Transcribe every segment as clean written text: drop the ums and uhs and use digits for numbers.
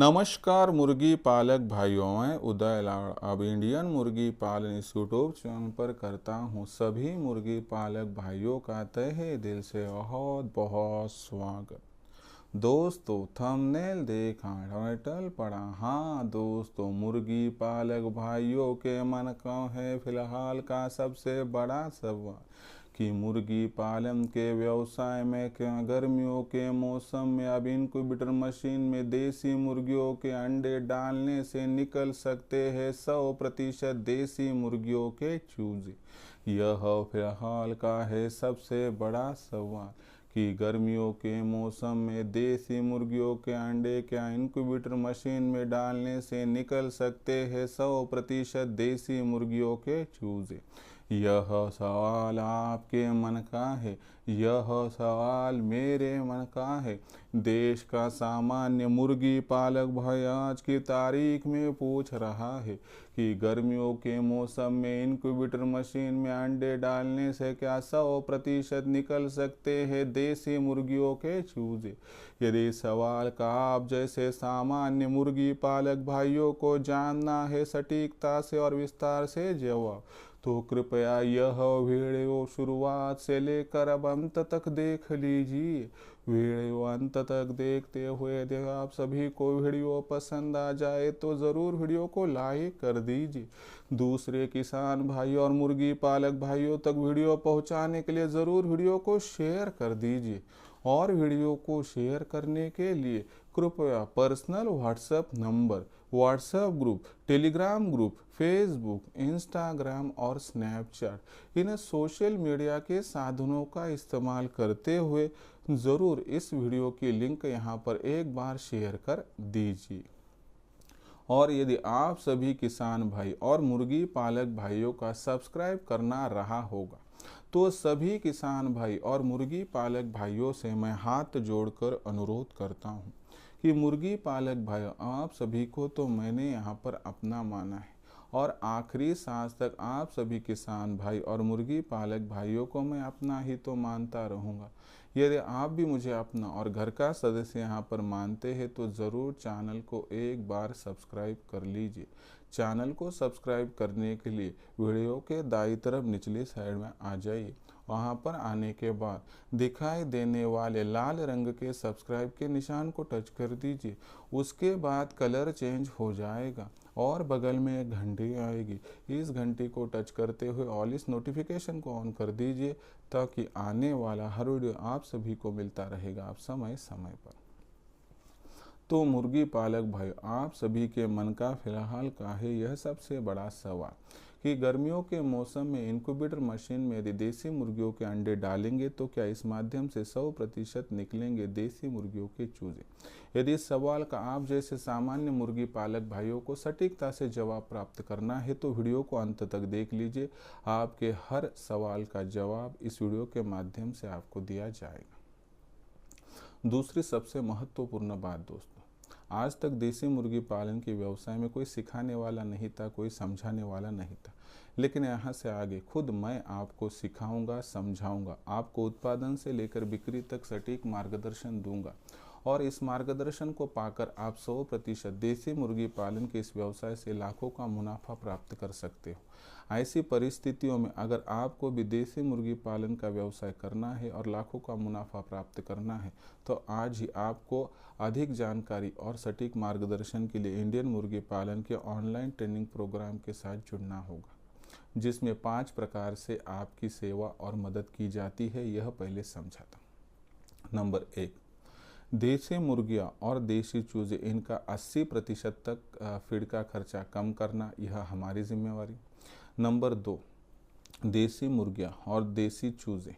नमस्कार मुर्गी पालक भाइयों, मैं उदय लाड़ अब इंडियन मुर्गी पालन इस यूट्यूब चैनल पर करता हूँ सभी मुर्गी पालक भाइयों का तहे दिल से बहुत बहुत स्वागत। दोस्तों, थंबनेल देखा, टाइटल पढ़ा। हाँ दोस्तों, मुर्गी पालक भाइयों के मन का है फिलहाल का सबसे बड़ा सवाल कि मुर्गी पालन के व्यवसाय में क्या गर्मियों के मौसम में अब इनक्यूबेटर मशीन में देसी मुर्गियों के अंडे डालने से निकल सकते हैं 100% देसी मुर्गियों के चूजे। यह फिलहाल का है सबसे बड़ा सवाल कि गर्मियों के मौसम में देसी मुर्गियों के अंडे क्या इनक्यूबेटर मशीन में डालने से निकल सकते हैं 100% देसी मुर्गियों के चूजे। यह सवाल आपके मन का है, यह सवाल मेरे मन का है। देश का सामान्य मुर्गी पालक भाई आज की तारीख में पूछ रहा है कि गर्मियों के मौसम में इनक्यूबेटर मशीन में अंडे डालने से क्या 100% निकल सकते हैं देसी मुर्गियों के चूजे। यदि सवाल का आप जैसे सामान्य मुर्गी पालक भाइयों को जानना है सटीकता से और विस्तार से जवाब, तो कृपया यह वीडियो शुरुआत से लेकर अब अंत तक देख लीजिए। वीडियो अंत तक देखते हुए यदि आप सभी को वीडियो पसंद आ जाए तो ज़रूर वीडियो को लाइक कर दीजिए। दूसरे किसान भाइयों और मुर्गी पालक भाइयों तक वीडियो पहुंचाने के लिए ज़रूर वीडियो को शेयर कर दीजिए। और वीडियो को शेयर करने के लिए कृपया personal WhatsApp number, WhatsApp group, Telegram group, Facebook, Instagram और स्नैपचैट इन सोशल मीडिया के साधनों का इस्तेमाल करते हुए ज़रूर इस वीडियो की लिंक यहाँ पर एक बार शेयर कर दीजिए। और यदि आप सभी किसान भाई और मुर्गी पालक भाइयों का सब्सक्राइब करना रहा होगा तो सभी किसान भाई और मुर्गी पालक भाइयों से मैं हाथ जोड़कर अनुरोध करता हूँ कि मुर्गी पालक भाई आप सभी को तो मैंने यहाँ पर अपना माना है और आखिरी सांस तक आप सभी किसान भाई और मुर्गी पालक भाइयों को मैं अपना ही तो मानता रहूँगा। यदि आप भी मुझे अपना और घर का सदस्य यहाँ पर मानते हैं तो ज़रूर चैनल को एक बार सब्सक्राइब कर लीजिए। चैनल को सब्सक्राइब करने के लिए वीडियो के दाईं तरफ निचली साइड में आ जाइए। वहाँ पर आने के बाद दिखाई देने वाले लाल रंग के सब्सक्राइब के निशान को टच कर दीजिए। उसके बाद कलर चेंज हो जाएगा और बगल में एक घंटी आएगी। इस घंटी को टच करते हुए ऑल इस नोटिफिकेशन को ऑन कर दीजिए ताकि आने वाला हर वीडियो आप सभी को मिलता रहेगा आप समय समय पर। तो मुर्गी पालक भाई आप सभी के मन का फिलहाल का है यह सबसे बड़ा सवाल कि गर्मियों के मौसम में इनक्यूबेटर मशीन में यदि देसी मुर्गियों के अंडे डालेंगे तो क्या इस माध्यम से 100% निकलेंगे देसी मुर्गियों के चूजे। यदि इस सवाल का आप जैसे सामान्य मुर्गी पालक भाइयों को सटीकता से जवाब प्राप्त करना है तो वीडियो को अंत तक देख लीजिए। आपके हर सवाल का जवाब इस वीडियो के माध्यम से आपको दिया जाएगा। दूसरी सबसे महत्वपूर्ण बात दोस्तों, आज तक देसी मुर्गी पालन के व्यवसाय में कोई सिखाने वाला नहीं था, कोई समझाने वाला नहीं था, लेकिन यहाँ से आगे खुद मैं आपको सिखाऊंगा, समझाऊंगा, आपको उत्पादन से लेकर बिक्री तक सटीक मार्गदर्शन दूंगा और इस मार्गदर्शन को पाकर आप 100% देसी मुर्गी पालन के इस व्यवसाय से लाखों का मुनाफा प्राप्त कर सकते हो। ऐसी परिस्थितियों में अगर आपको भी देसी मुर्गी पालन का व्यवसाय करना है और लाखों का मुनाफा प्राप्त करना है तो आज ही आपको अधिक जानकारी और सटीक मार्गदर्शन के लिए इंडियन मुर्गी पालन के ऑनलाइन ट्रेनिंग प्रोग्राम के साथ जुड़ना होगा, जिसमें 5 प्रकार से आपकी सेवा और मदद की जाती है। यह पहले समझाता हूँ। नंबर 1, देसी मुर्गियाँ और देसी चूजे इनका 80% तक फीड का खर्चा कम करना, यह हमारी जिम्मेवारी। नंबर 2, देसी मुर्गियाँ और देसी चूजे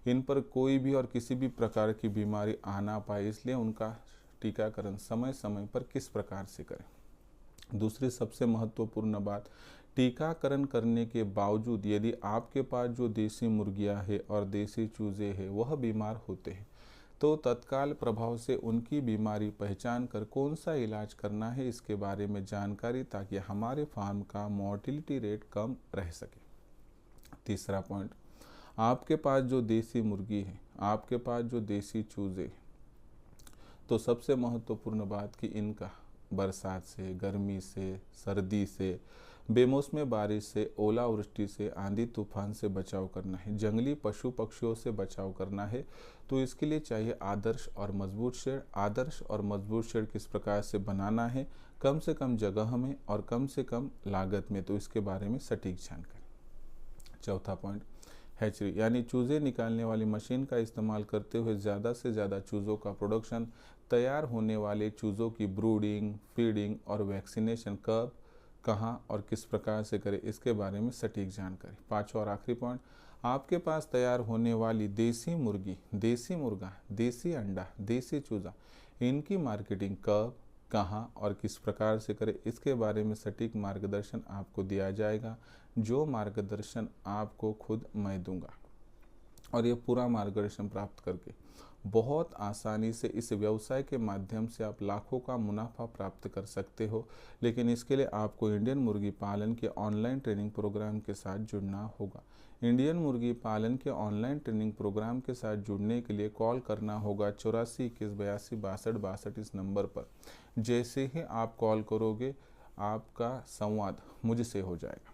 इन पर कोई भी और किसी भी प्रकार की बीमारी आ ना पाए, इसलिए उनका टीकाकरण समय समय पर किस प्रकार से करें। दूसरी सबसे महत्वपूर्ण बात, टीकाकरण करने के बावजूद यदि आपके पास जो देसी मुर्गियाँ है और देसी चूजे है वह बीमार होते हैं तो तत्काल प्रभाव से उनकी बीमारी पहचान कर कौन सा इलाज करना है इसके बारे में जानकारी, ताकि हमारे फार्म का मोर्टिलिटी रेट कम रह सके। तीसरा पॉइंट, आपके पास जो देसी मुर्गी है, आपके पास जो देसी चूजे हैं, तो सबसे महत्वपूर्ण बात कि इनका बरसात से, गर्मी से, सर्दी से, बेमौसमी बारिश से, ओलावृष्टि से, आंधी तूफान से बचाव करना है, जंगली पशु पक्षियों से बचाव करना है। तो इसके लिए चाहिए आदर्श और मजबूत शेड। आदर्श और मजबूत शेड किस प्रकार से बनाना है, कम से कम जगह में और कम से कम लागत में, तो इसके बारे में सटीक जानकारी। चौथा पॉइंट, हैचरी यानी चूजे निकालने वाली मशीन का इस्तेमाल करते हुए ज़्यादा से ज़्यादा चूज़ों का प्रोडक्शन, तैयार होने वाले चूज़ों की ब्रूडिंग, फीडिंग और वैक्सीनेशन कब, कहाँ और किस प्रकार से करें, इसके बारे में सटीक जानकारी। पांचवा और आखिरी पॉइंट, आपके पास तैयार होने वाली देसी मुर्गी, देसी मुर्गा, देसी अंडा, देसी चूज़ा, इनकी मार्केटिंग कब, कहाँ और किस प्रकार से करें, इसके बारे में सटीक मार्गदर्शन आपको दिया जाएगा, जो मार्गदर्शन आपको खुद मैं दूंगा। और ये पूरा मार्गदर्शन प्राप्त करके बहुत आसानी से इस व्यवसाय के माध्यम से आप लाखों का मुनाफा प्राप्त कर सकते हो। लेकिन इसके लिए आपको इंडियन मुर्गी पालन के ऑनलाइन ट्रेनिंग प्रोग्राम के साथ जुड़ना होगा। इंडियन मुर्गी पालन के ऑनलाइन ट्रेनिंग प्रोग्राम के साथ जुड़ने के लिए कॉल करना होगा 84 21 82 62 62 इस नंबर पर। जैसे ही आप कॉल करोगे आपका संवाद मुझसे हो जाएगा।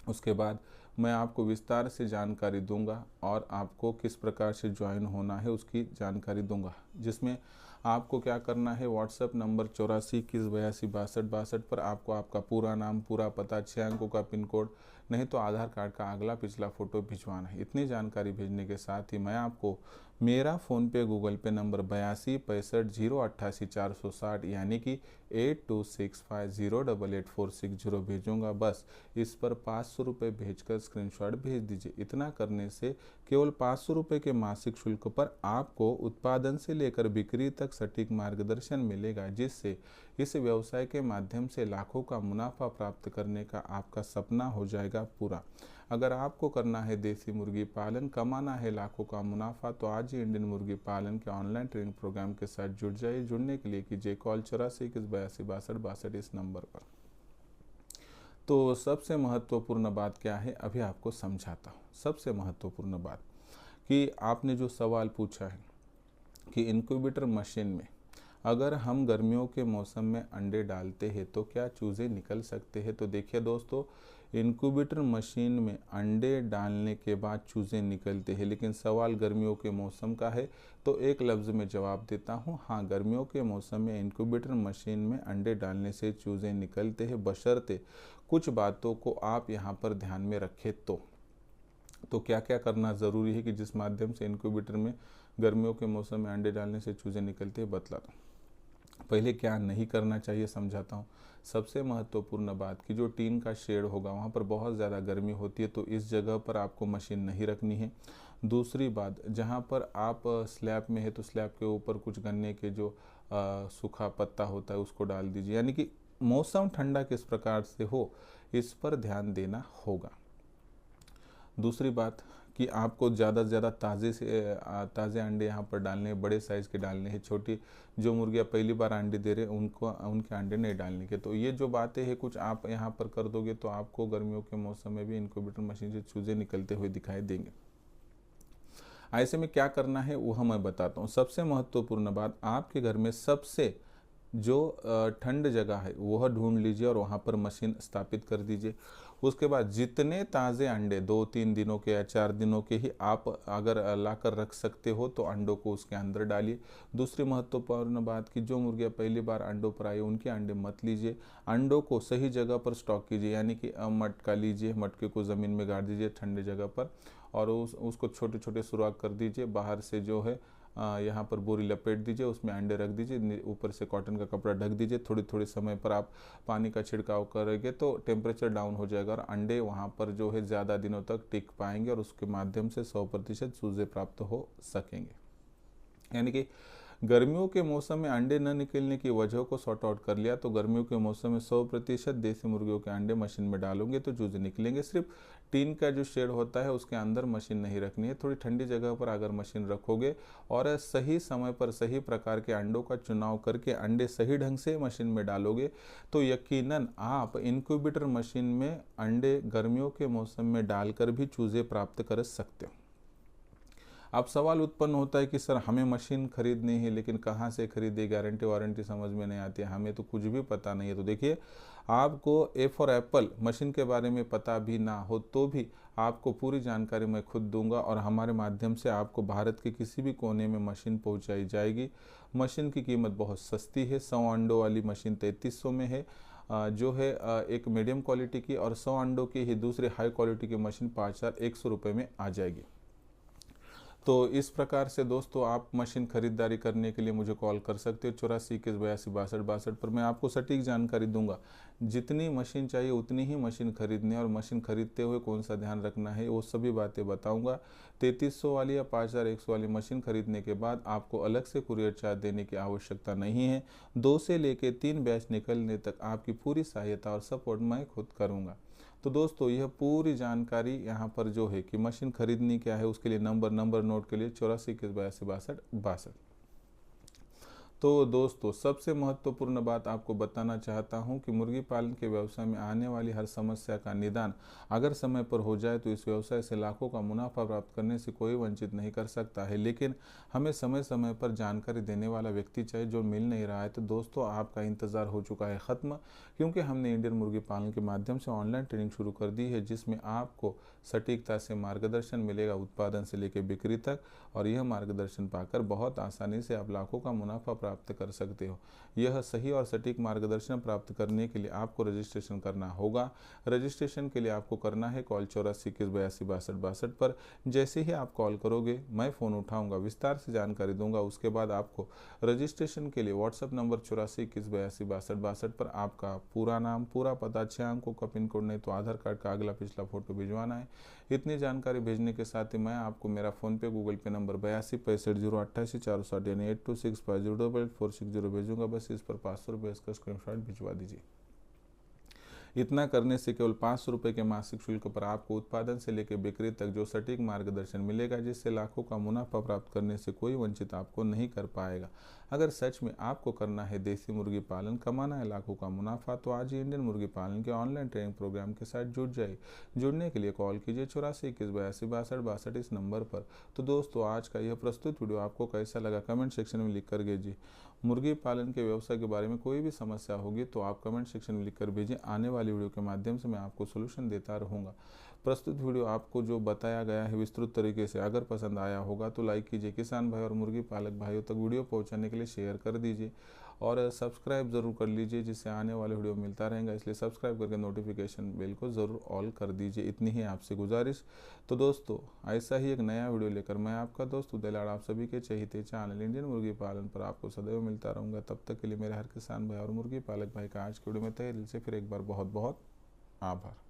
उसके बाद मैं आपको विस्तार से जानकारी दूंगा और आपको किस प्रकार से ज्वाइन होना है उसकी जानकारी दूंगा, जिसमें आपको क्या करना है, व्हाट्सएप नंबर 84 21 82 62 62 पर आपको आपका पूरा नाम, पूरा पता, 6 अंकों का पिन कोड, नहीं तो आधार कार्ड का अगला पिछला फ़ोटो भिजवाना है। इतनी जानकारी भेजने के साथ ही मैं आपको मेरा फ़ोनपे, गूगल पे नंबर 82 65 088 460 यानी कि 8265088460 भेजूँगा। बस इस पर 500 रुपये भेजकर स्क्रीनशॉट भेज दीजिए। इतना करने से केवल 500 रुपये के मासिक शुल्क पर आपको उत्पादन से लेकर बिक्री तक सटीक मार्गदर्शन मिलेगा, जिससे इस व्यवसाय के माध्यम से लाखों का मुनाफा प्राप्त करने का आपका सपना हो जाएगा पूरा। अगर आपको करना है देसी मुर्गी पालन, कमाना है लाखों का मुनाफा, तो आज ही इंडियन मुर्गी पालन के ऑनलाइन ट्रेनिंग प्रोग्राम के साथ जुड़ जाइए। जुड़ने के लिए कीजिए कॉल 84 21 82 62 62 इस नंबर पर। तो सबसे महत्वपूर्ण बात क्या है, अभी आपको समझाता हूँ। सबसे महत्वपूर्ण बात कि आपने जो सवाल पूछा है कि इनक्यूबेटर मशीन में अगर हम गर्मियों के मौसम में अंडे डालते हैं तो क्या चूज़े निकल सकते हैं। तो देखिए दोस्तों, इनक्यूबेटर मशीन में अंडे डालने के बाद चूज़े निकलते हैं, लेकिन सवाल गर्मियों के मौसम का है तो एक लफ्ज़ में जवाब देता हूँ, हाँ गर्मियों के मौसम में इनक्यूबेटर मशीन में अंडे डालने से चूज़े निकलते हैं, बशर्ते कुछ बातों को आप यहाँ पर ध्यान में रखें। तो क्या क्या करना ज़रूरी है कि जिस माध्यम से इनक्यूबेटर में गर्मियों के मौसम में अंडे डालने से चूज़े निकलते हैं, बतलाता हूँ। पहले क्या नहीं करना चाहिए समझाता हूँ। सबसे महत्वपूर्ण बात कि जो टीन का शेड होगा वहाँ पर बहुत ज़्यादा गर्मी होती है, तो इस जगह पर आपको मशीन नहीं रखनी है। दूसरी बात, जहाँ पर आप स्लैब में है तो स्लैब के ऊपर कुछ गन्ने के जो सूखा पत्ता होता है उसको डाल दीजिए, यानी कि मौसम ठंडा किस प्रकार से हो इस पर ध्यान देना होगा। दूसरी बात कि आपको ज़्यादा से ज़्यादा ताज़े अंडे यहाँ पर डालने हैं, बड़े साइज़ के डालने हैं। छोटी जो मुर्गियाँ पहली बार अंडे दे रहे हैं उनके अंडे नहीं डालने के। तो ये जो बातें हैं कुछ आप यहाँ पर कर दोगे तो आपको गर्मियों के मौसम में भी इनक्यूबेटर मशीन से चूज़े निकलते हुए दिखाई देंगे। ऐसे में क्या करना है वह मैं बताता हूँ। सबसे महत्वपूर्ण बात, आपके घर में सबसे जो ठंड जगह है वह ढूंढ लीजिए और वहाँ पर मशीन स्थापित कर दीजिए। उसके बाद जितने ताज़े अंडे 2-3 दिनों के या 4 दिनों के ही आप अगर लाकर रख सकते हो तो अंडों को उसके अंदर डालिए। दूसरी महत्वपूर्ण बात कि जो मुर्गियाँ पहली बार अंडों पर आई उनके अंडे मत लीजिए। अंडों को सही जगह पर स्टॉक कीजिए, यानी कि मटका लीजिए, मटके को ज़मीन में गाड़ दीजिए ठंडे जगह पर और उसको छोटे छोटे सुराख कर दीजिए। बाहर से जो है यहाँ पर बोरी लपेट दीजिए, उसमें अंडे रख दीजिए, ऊपर से कॉटन का कपड़ा ढक दीजिए। थोड़ी थोड़ी समय पर आप पानी का छिड़काव करेंगे तो टेम्परेचर डाउन हो जाएगा और अंडे वहाँ पर जो है ज़्यादा दिनों तक टिक पाएंगे और उसके माध्यम से 100% चूज़े प्राप्त हो सकेंगे। यानी कि गर्मियों के मौसम में अंडे न निकलने की वजह को सॉर्ट आउट कर लिया तो गर्मियों के मौसम में 100% देसी मुर्गियों के अंडे मशीन में डालोगे तो चूजे निकलेंगे। सिर्फ टीन का जो शेड होता है उसके अंदर मशीन नहीं रखनी है। थोड़ी ठंडी जगह पर अगर मशीन रखोगे और सही समय पर सही प्रकार के अंडों का चुनाव करके अंडे सही ढंग से मशीन में डालोगे तो यकीनन आप इनक्यूबेटर मशीन में अंडे गर्मियों के मौसम में डालकर भी चूजे प्राप्त कर सकते हो। अब सवाल उत्पन्न होता है कि सर हमें मशीन खरीदनी है लेकिन कहाँ से खरीदे, गारंटी वारंटी समझ में नहीं आती है, हमें तो कुछ भी पता नहीं है। तो देखिए, आपको ए फॉर एप्पल मशीन के बारे में पता भी ना हो तो भी आपको पूरी जानकारी मैं खुद दूंगा और हमारे माध्यम से आपको भारत के किसी भी कोने में मशीन पहुंचाई जाएगी। मशीन की कीमत बहुत सस्ती है। 100 अंडों वाली मशीन 3300 में है, जो है एक मीडियम क्वालिटी की, और 100 अंडों की ही दूसरी हाई क्वालिटी की मशीन 5100 रुपये में आ जाएगी। तो इस प्रकार से दोस्तों आप मशीन खरीदारी करने के लिए मुझे कॉल कर सकते हो 84 21 82 62 62 पर। मैं आपको सटीक जानकारी दूंगा। जितनी मशीन चाहिए उतनी ही मशीन खरीदनी है, और मशीन खरीदते हुए कौन सा ध्यान रखना है वो सभी बातें बताऊंगा। 3300 वाली या 5100 वाली मशीन खरीदने के बाद आपको अलग से कुरियर चार्ज देने की आवश्यकता नहीं है। 2 से लेकर 3 बैच निकलने तक आपकी पूरी सहायता और सपोर्ट मैं खुद करूँगा। तो दोस्तों, यह पूरी जानकारी यहाँ पर जो है कि मशीन खरीदनी क्या है उसके लिए नंबर नोट के लिए 84 21 82 62। तो दोस्तों, सबसे महत्वपूर्ण बात आपको बताना चाहता हूं कि मुर्गी पालन के व्यवसाय में आने वाली हर समस्या का निदान अगर समय पर हो जाए तो इस व्यवसाय से लाखों का मुनाफा प्राप्त करने से कोई वंचित नहीं कर सकता है। लेकिन हमें समय समय पर जानकारी देने वाला व्यक्ति चाहिए, जो मिल नहीं रहा है। तो दोस्तों, आपका इंतज़ार हो चुका है ख़त्म, क्योंकि हमने इंडियन मुर्गी पालन के माध्यम से ऑनलाइन ट्रेनिंग शुरू कर दी है, जिसमें आपको सटीकता से मार्गदर्शन मिलेगा उत्पादन से लेकर बिक्री तक। और यह मार्गदर्शन पाकर बहुत आसानी से आप लाखों का मुनाफा प्राप्त कर सकते हो। यह सही और सटीक मार्गदर्शन प्राप्त करने के लिए आपको रजिस्ट्रेशन करना होगा। रजिस्ट्रेशन के लिए आपको करना है कॉल 84 21 82 62 पर। जैसे ही आप कॉल करोगे मैं फ़ोन उठाऊंगा, विस्तार से जानकारी दूंगा। उसके बाद आपको रजिस्ट्रेशन के लिए व्हाट्सएप नंबर 84 21 82 62 पर आपका पूरा नाम, पूरा पता, 6 अंकों का पिन कोड, नहीं तो आधार कार्ड का अगला पिछला फोटो भिजवाना है। इतनी जानकारी भेजने के साथ ही मैं आपको मेरा फ़ोनपे गूगल पे नंबर 82 65 0 88 460 यानी 8265088460 भेजूंगा। बस इस पर 500 रुपये इसका स्क्रीनशॉट भिजवा दीजिए। इतना करने से केवल 500 रुपये के मासिक शुल्क पर आपको उत्पादन से लेकर बिक्री तक जो सटीक मार्गदर्शन मिलेगा, जिससे लाखों का मुनाफा प्राप्त करने से कोई वंचित आपको नहीं कर पाएगा। अगर सच में आपको करना है देसी मुर्गी पालन, कमाना है लाखों का मुनाफा, तो आज ही इंडियन मुर्गी पालन के ऑनलाइन ट्रेनिंग प्रोग्राम के साथ जुड़ जाइए। जुड़ने के लिए कॉल कीजिए 84 21 82 62 इस नंबर पर। तो दोस्तों, आज का यह प्रस्तुत वीडियो आपको कैसा लगा कमेंट सेक्शन में लिख कर भेजिए। मुर्गी पालन के व्यवसाय के बारे में कोई भी समस्या होगी तो आप कमेंट सेक्शन में लिखकर भेजें। आने वाली वीडियो के माध्यम से मैं आपको सोल्यूशन देता रहूँगा। प्रस्तुत वीडियो आपको जो बताया गया है विस्तृत तरीके से अगर पसंद आया होगा तो लाइक कीजिए। किसान भाई और मुर्गी पालक भाइयों तक वीडियो पहुंचाने के लिए शेयर कर दीजिए और सब्सक्राइब ज़रूर कर लीजिए, जिससे आने वाले वीडियो मिलता रहेगा। इसलिए सब्सक्राइब करके नोटिफिकेशन बेल को ज़रूर ऑल कर दीजिए। इतनी ही आपसे गुजारिश। तो दोस्तों, ऐसा ही एक नया वीडियो लेकर मैं आपका दोस्त उदय लाड़ आप सभी के चहेते चैनल इंडियन मुर्गी पालन पर आपको सदैव मिलता रहूँगा। तब तक के लिए मेरे हर किसान भाई और मुर्गी पालक भाई का आज के वीडियो में तहे दिल से फिर एक बार बहुत बहुत आभार।